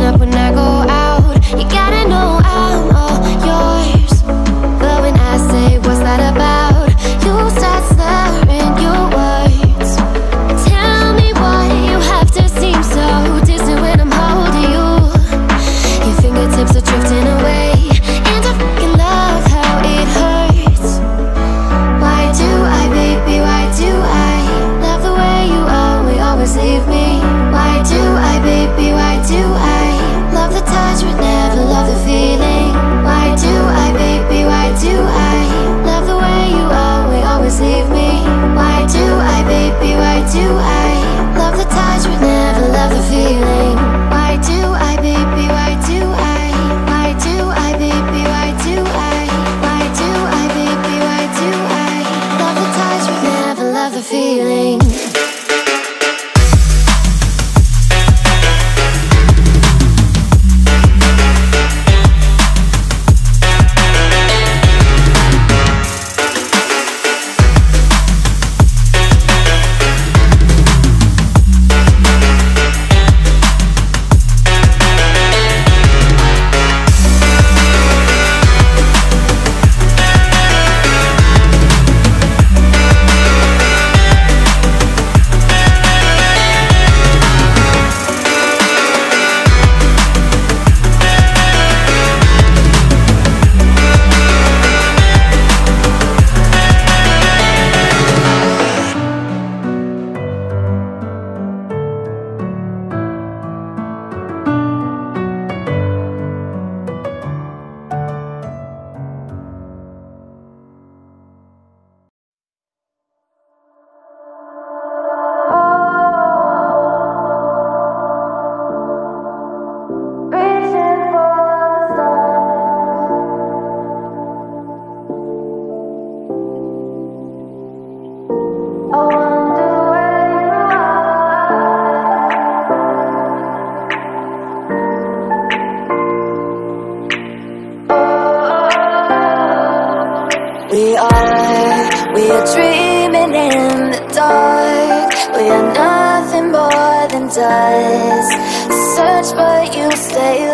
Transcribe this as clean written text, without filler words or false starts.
up when I go out. You gotta know I'm all yours. But when I say what's that about, you start slurring your words. Tell me why you have to seem so distant when I'm holding you. Your fingertips are drifting away, and I fucking love how it hurts. Why do I, baby, why do I love the way you always leave me? Why do I, baby, why do I love the touch but never love the feeling? Why do I, baby, why do I love the way you always leave me? Why do I, baby, why do I love the touch but never love the feeling? Why do I, baby, why do I? Why do I, baby, why do I? Why do I, baby, why do I love the touch but never love the feeling? We are dreaming in the dark. We are nothing more than dust. Search but you stay